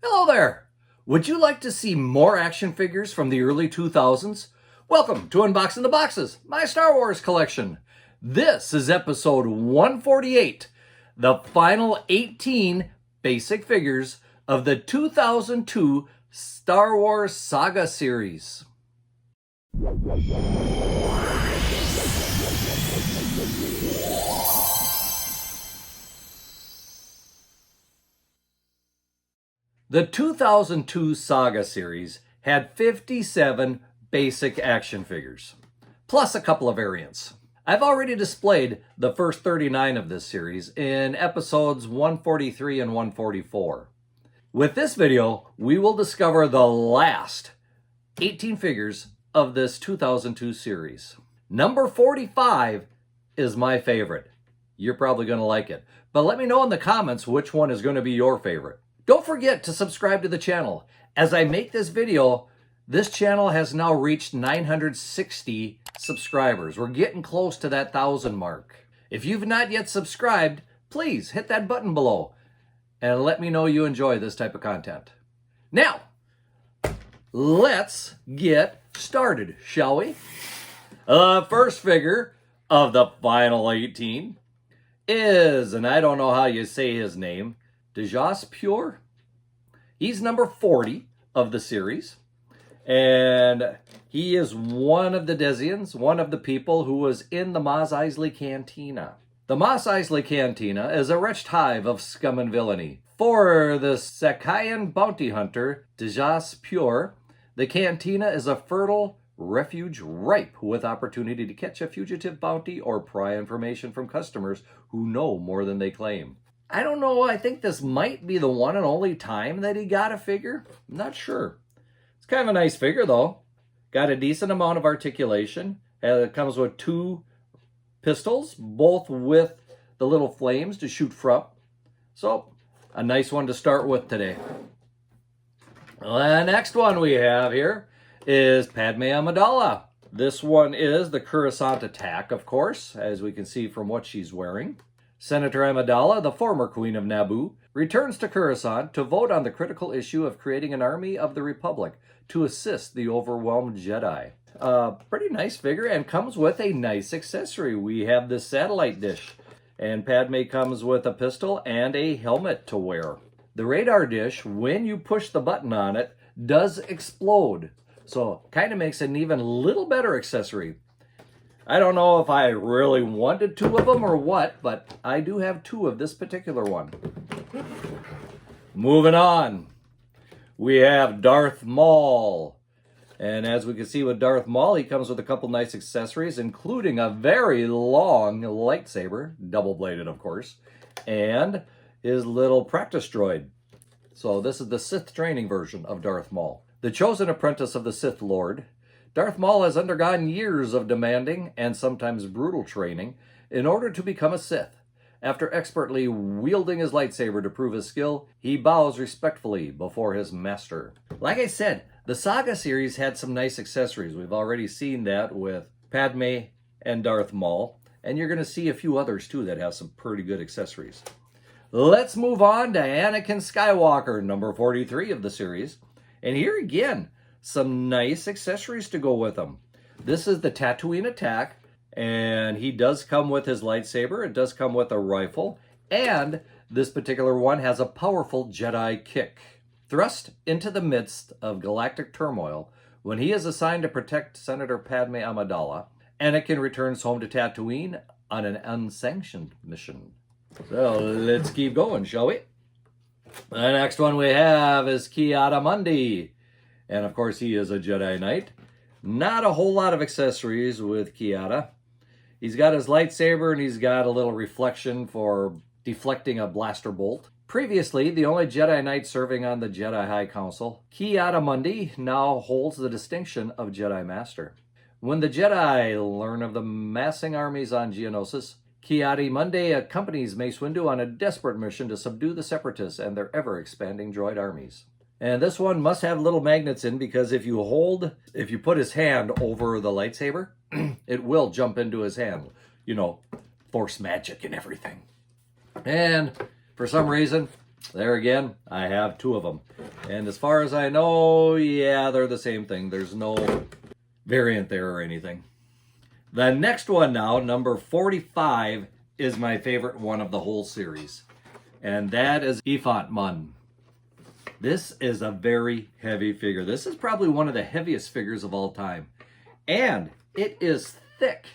Hello there! Would you like to see more action figures from the early 2000s? Welcome to Unboxing the Boxes, my Star Wars collection. This is episode 148, the final 18 basic figures of the 2002 Star Wars Saga Series. The 2002 Saga Series had 57 basic action figures, plus a couple of variants. I've already displayed the first 39 of this series in episodes 143 and 144. With this video, we will discover the last 18 figures of this 2002 series. Number 45 is my favorite. You're probably going to like it, but let me know in the comments which one is going to be your favorite. Don't forget to subscribe to the channel. As I make this video, this channel has now reached 960 subscribers. We're getting close to that 1,000 mark. If you've not yet subscribed, please hit that button below and let me know you enjoy this type of content. Now, let's get started, shall we? The first figure of the final 18 is, and I don't know how you say his name, Djas Puhr. He's number 40 of the series, and he is one of the Desians, one of the people who was in the Mos Eisley Cantina. The Mos Eisley Cantina is a wretched hive of scum and villainy. For the Sakayan bounty hunter, Djas Puhr, the Cantina is a fertile refuge ripe with opportunity to catch a fugitive bounty or pry information from customers who know more than they claim. I don't know, I think this might be the one and only time that he got a figure. I'm not sure. It's kind of a nice figure though. Got a decent amount of articulation. It comes with two pistols, both with the little flames to shoot from. So, a nice one to start with today. The next one we have here is Padme Amidala. This one is the Coruscant attack, of course, as we can see from what she's wearing. Senator Amidala, the former Queen of Naboo, returns to Coruscant to vote on the critical issue of creating an army of the Republic to assist the overwhelmed Jedi. Pretty nice figure and comes with a nice accessory. We have this satellite dish, and Padme comes with a pistol and a helmet to wear. The radar dish, when you push the button on it, does explode. So kind of makes it an even little better accessory. I don't know if I really wanted two of them or what, but I do have two of this particular one. Moving on, we have Darth Maul. And as we can see with Darth Maul, he comes with a couple nice accessories, including a very long lightsaber, double-bladed of course, and his little practice droid. So this is the Sith training version of Darth Maul. The chosen apprentice of the Sith Lord, Darth Maul has undergone years of demanding and sometimes brutal training in order to become a Sith. After expertly wielding his lightsaber to prove his skill, he bows respectfully before his master. Like I said, the Saga series had some nice accessories. We've already seen that with Padme and Darth Maul, and you're going to see a few others too that have some pretty good accessories. Let's move on to Anakin Skywalker, number 43 of the series. And here again, some nice accessories to go with him. This is the Tatooine attack, and he does come with his lightsaber. It does come with a rifle, and this particular one has a powerful Jedi kick. Thrust into the midst of galactic turmoil, when he is assigned to protect Senator Padme Amidala, Anakin returns home to Tatooine on an unsanctioned mission. So let's keep going, shall we? The next one we have is Ki-Adi-Mundi. And of course, he is a Jedi Knight. Not a whole lot of accessories with Ki-Adi. He's got his lightsaber and he's got a little reflection for deflecting a blaster bolt. Previously, the only Jedi Knight serving on the Jedi High Council, Ki-Adi-Mundi now holds the distinction of Jedi Master. When the Jedi learn of the massing armies on Geonosis, Ki-Adi-Mundi accompanies Mace Windu on a desperate mission to subdue the Separatists and their ever-expanding droid armies. And this one must have little magnets in, because if you put his hand over the lightsaber, it will jump into his hand. You know, force magic and everything. And for some reason, There again, I have 2 of them. And as far as I know, yeah, they're the same thing. There's no variant there or anything. The next one now, number 45, is my favorite one of the whole series. And that is Ephant Mon. This is a very heavy figure. This is probably one of the heaviest figures of all time. And it is thick.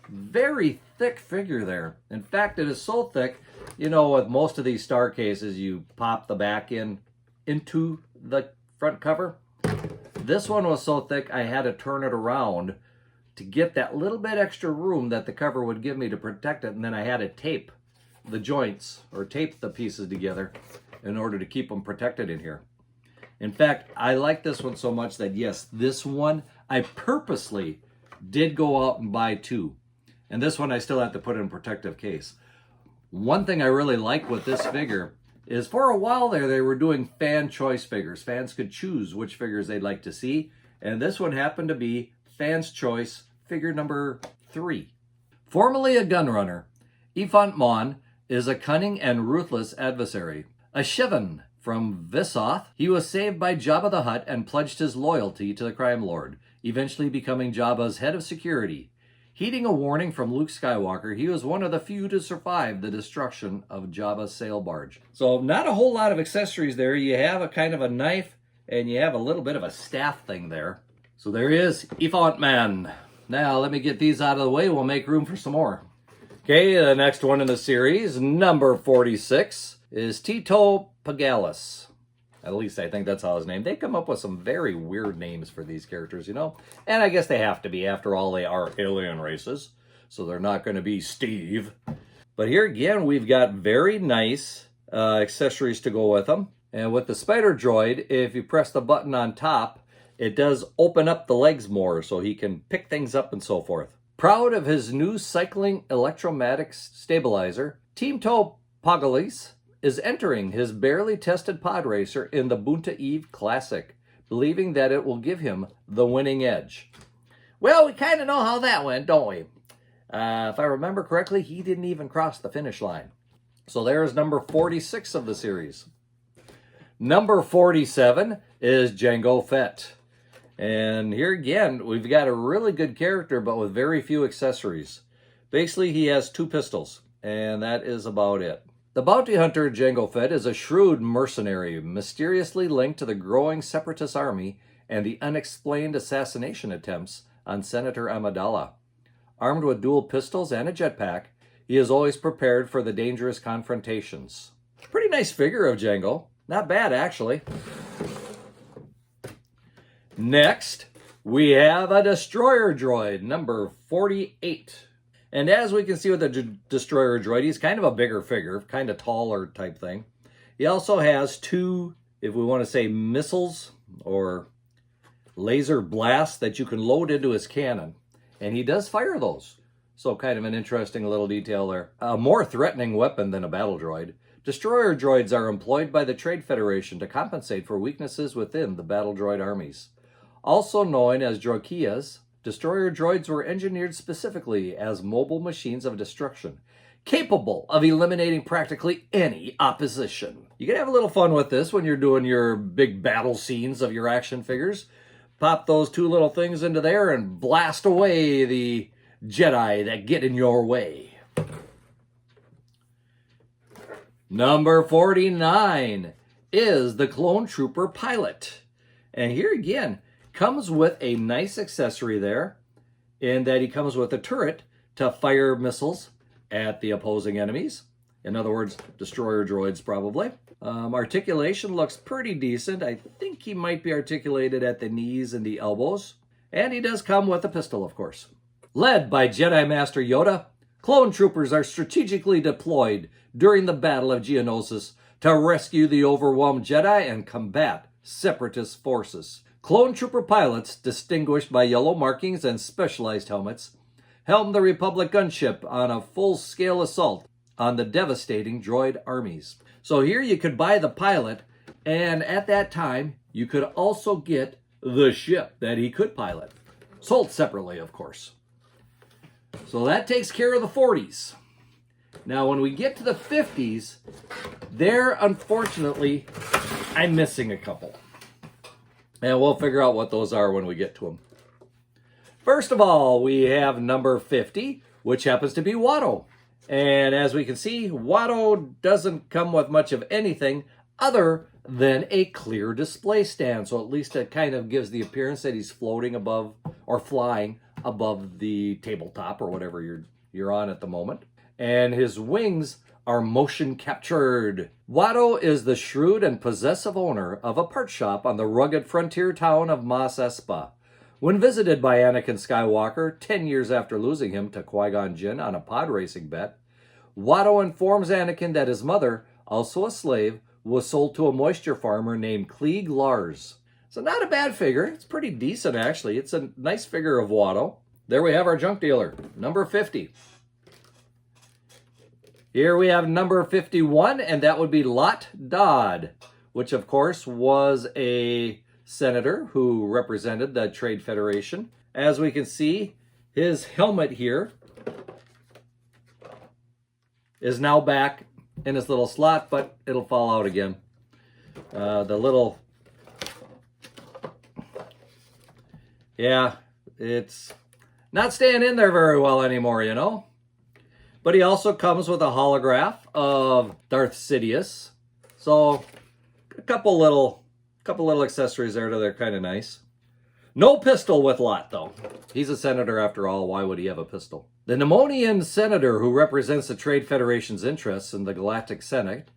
Very thick figure there. In fact, it is so thick, you know, with most of these star cases, you pop the back into the front cover. This one was so thick, I had to turn it around to get that little bit extra room that the cover would give me to protect it. And then I had to tape the joints or tape the pieces together in order to keep them protected in here. In fact, I like this one so much that yes, this one I purposely did go out and buy 2. And this one I still have to put in a protective case. One thing I really like with this figure is for a while there, they were doing fan choice figures. Fans could choose which figures they'd like to see. And this one happened to be Fans Choice figure number 3. Formerly a gunrunner, Ephant Mon is a cunning and ruthless adversary. A Shivan from Vissoth, he was saved by Jabba the Hutt and pledged his loyalty to the crime lord, eventually becoming Jabba's head of security. Heeding a warning from Luke Skywalker, he was one of the few to survive the destruction of Jabba's sail barge. So not a whole lot of accessories there. You have a kind of a knife, and you have a little bit of a staff thing there. So there is Ephant Mon. Now let me get these out of the way. We'll make room for some more. Okay, the next one in the series, number 46, is Teemto Pagalies. At least I think that's how his name. They come up with some very weird names for these characters, you know? And I guess they have to be. After all, they are alien races. So they're not going to be Steve. But here again, we've got very nice accessories to go with them. And with the spider droid, if you press the button on top, it does open up the legs more so he can pick things up and so forth. Proud of his new cycling electromagnetic stabilizer, Teemto Pagalies is entering his barely tested pod racer in the Bunta Eve Classic, believing that it will give him the winning edge. Well, we kind of know how that went, don't we? If I remember correctly, he didn't even cross the finish line. So there's number 46 of the series. Number 47 is Jango Fett. And here again, we've got a really good character, but with very few accessories. Basically, he has 2 pistols, and that is about it. The bounty hunter Jango Fett is a shrewd mercenary, mysteriously linked to the growing separatist army and the unexplained assassination attempts on Senator Amidala. Armed with dual pistols and a jetpack, he is always prepared for the dangerous confrontations. Pretty nice figure of Jango. Not bad, actually. Next, we have a destroyer droid, number 48. And as we can see with the destroyer droid, he's kind of a bigger figure, kind of taller type thing. He also has 2, if we want to say, missiles or laser blasts that you can load into his cannon. And he does fire those. So kind of an interesting little detail there. A more threatening weapon than a battle droid. Destroyer droids are employed by the Trade Federation to compensate for weaknesses within the battle droid armies. Also known as droikias, destroyer droids were engineered specifically as mobile machines of destruction, capable of eliminating practically any opposition. You can have a little fun with this when you're doing your big battle scenes of your action figures. Pop those 2 little things into there and blast away the Jedi that get in your way. Number 49 is the Clone Trooper Pilot. And here again, comes with a nice accessory there, in that he comes with a turret to fire missiles at the opposing enemies. In other words, destroyer droids probably. Articulation looks pretty decent. I think he might be articulated at the knees and the elbows. And he does come with a pistol, of course. Led by Jedi Master Yoda, clone troopers are strategically deployed during the Battle of Geonosis to rescue the overwhelmed Jedi and combat separatist forces. Clone trooper pilots, distinguished by yellow markings and specialized helmets, helmed the Republic gunship on a full-scale assault on the devastating droid armies. So here you could buy the pilot, and at that time, you could also get the ship that he could pilot. Sold separately, of course. So that takes care of the 40s. Now, when we get to the 50s, there, unfortunately, I'm missing a couple. And we'll figure out what those are when we get to them. First of all, we have number 50, which happens to be Watto. And as we can see, Watto doesn't come with much of anything other than a clear display stand. So at least it kind of gives the appearance that he's floating above or flying above the tabletop or whatever you're on at the moment. And his wings are motion captured. Watto is the shrewd and possessive owner of a part shop on the rugged frontier town of Mos Espa. When visited by Anakin Skywalker 10 years after losing him to Qui-Gon Jinn on a pod racing bet, Watto informs Anakin that his mother, also a slave, was sold to a moisture farmer named Klieg Lars. So not a bad figure. It's pretty decent, actually. It's a nice figure of Watto. There we have our junk dealer, number 50. Here we have number 51, and that would be Lott Dod, which of course was a senator who represented the Trade Federation. As we can see, his helmet here is now back in his little slot, but it'll fall out again. It's not staying in there very well anymore, you know. But he also comes with a holograph of Darth Sidious. So a couple little accessories there that are kind of nice. No pistol with Lott, though. He's a senator after all. Why would he have a pistol? The Nemonian senator who represents the Trade Federation's interests in the Galactic Senate,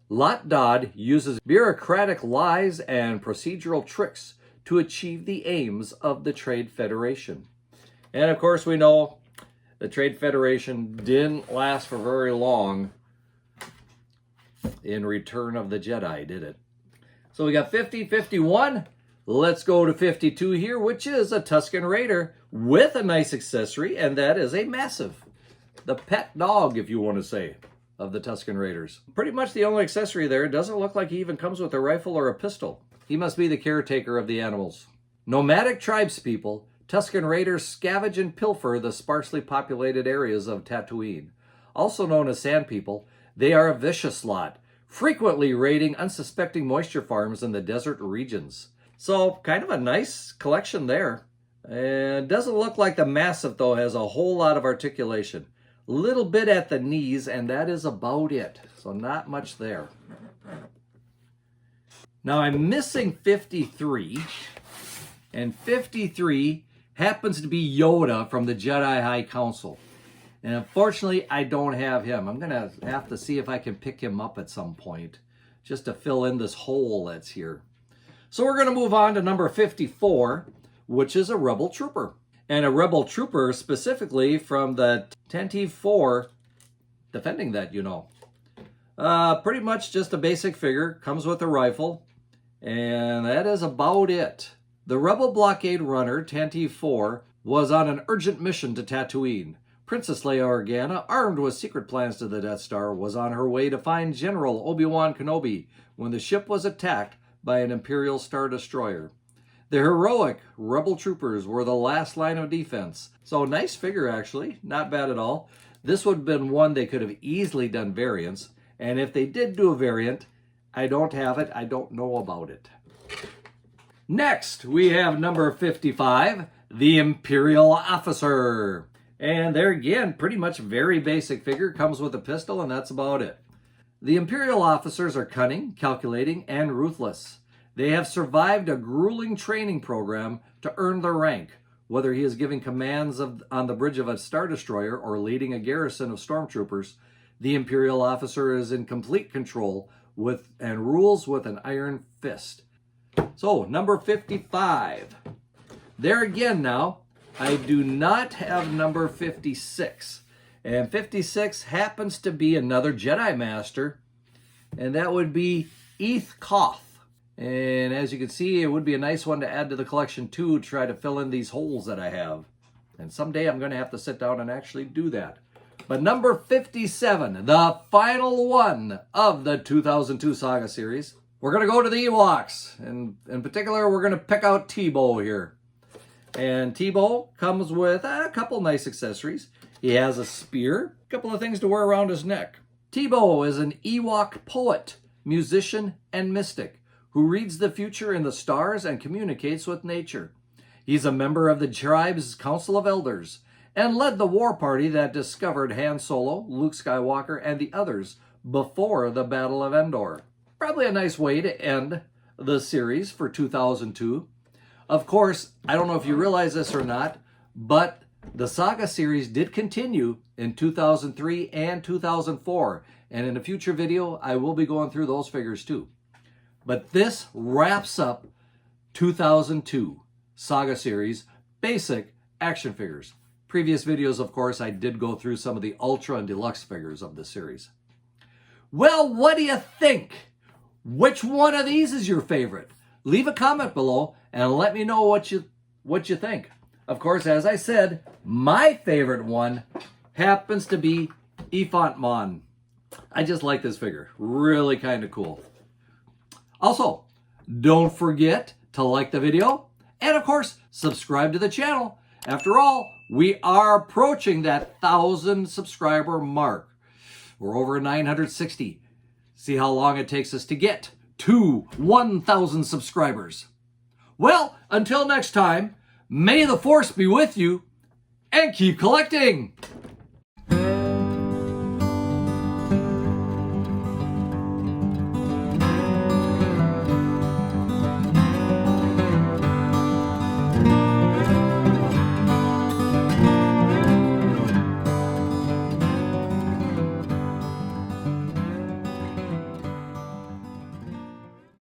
Lott Dod uses bureaucratic lies and procedural tricks to achieve the aims of the Trade Federation. And of course we know the Trade Federation didn't last for very long in Return of the Jedi, did it? So we got 50, 51. Let's go to 52 here, which is a Tusken Raider with a nice accessory, and that is a Massiff. The pet dog, if you want to say, of the Tusken Raiders. Pretty much the only accessory there. It doesn't look like he even comes with a rifle or a pistol. He must be the caretaker of the animals. Nomadic tribespeople, Tusken Raiders scavenge and pilfer the sparsely populated areas of Tatooine. Also known as Sand People, they are a vicious lot, frequently raiding unsuspecting moisture farms in the desert regions. So, kind of a nice collection there. And doesn't look like the Massiff, though, has a whole lot of articulation. Little bit at the knees, and that is about it. So not much there. Now I'm missing 53. And 53 happens to be Yoda from the Jedi High Council. And unfortunately, I don't have him. I'm going to have to see if I can pick him up at some point, just to fill in this hole that's here. So we're going to move on to number 54, which is a Rebel Trooper. And a Rebel Trooper specifically from the Tantive 4, defending that, you know. Pretty much just a basic figure, comes with a rifle, and that is about it. The Rebel blockade runner, Tantive 4, was on an urgent mission to Tatooine. Princess Leia Organa, armed with secret plans to the Death Star, was on her way to find General Obi-Wan Kenobi when the ship was attacked by an Imperial Star Destroyer. The heroic Rebel Troopers were the last line of defense. So nice figure, actually. Not bad at all. This would have been one they could have easily done variants. And if they did do a variant, I don't have it. I don't know about it. Next, we have number 55, the Imperial Officer. And there again, pretty much very basic figure. Comes with a pistol, and that's about it. The Imperial officers are cunning, calculating, and ruthless. They have survived a grueling training program to earn their rank, whether he is giving commands on the bridge of a Star Destroyer or leading a garrison of stormtroopers. The Imperial officer is in complete control and rules with an iron fist. So, number 55. There again now, I do not have number 56. And 56 happens to be another Jedi Master, and that would be Eth Koth. And as you can see, it would be a nice one to add to the collection too, to try to fill in these holes that I have. And someday I'm going to have to sit down and actually do that. But number 57, the final one of the 2002 Saga series, we're going to go to the Ewoks. And in particular, we're going to pick out Teebo here. And Teebo comes with a couple nice accessories. He has a spear, a couple of things to wear around his neck. Teebo is an Ewok poet, musician, and mystic who reads the future in the stars and communicates with nature. He's a member of the tribe's Council of Elders and led the war party that discovered Han Solo, Luke Skywalker, and the others before the Battle of Endor. Probably a nice way to end the series for 2002. Of course, I don't know if you realize this or not, but the Saga series did continue in 2003 and 2004. And in a future video, I will be going through those figures too. But this wraps up 2002 Saga series basic action figures. Previous videos, of course, I did go through some of the Ultra and Deluxe figures of this series. Well, what do you think? Which one of these is your favorite? Leave a comment below and let me know what you think. Of course, as I said, my favorite one happens to be Ephant Mon. I just like this figure. Really kind of cool. Also, don't forget to like the video and, of course, subscribe to the channel. After all, we are approaching that 1,000 subscriber mark. We're over 960. See how long it takes us to get to 1,000 subscribers. Well, until next time, may the Force be with you and keep collecting.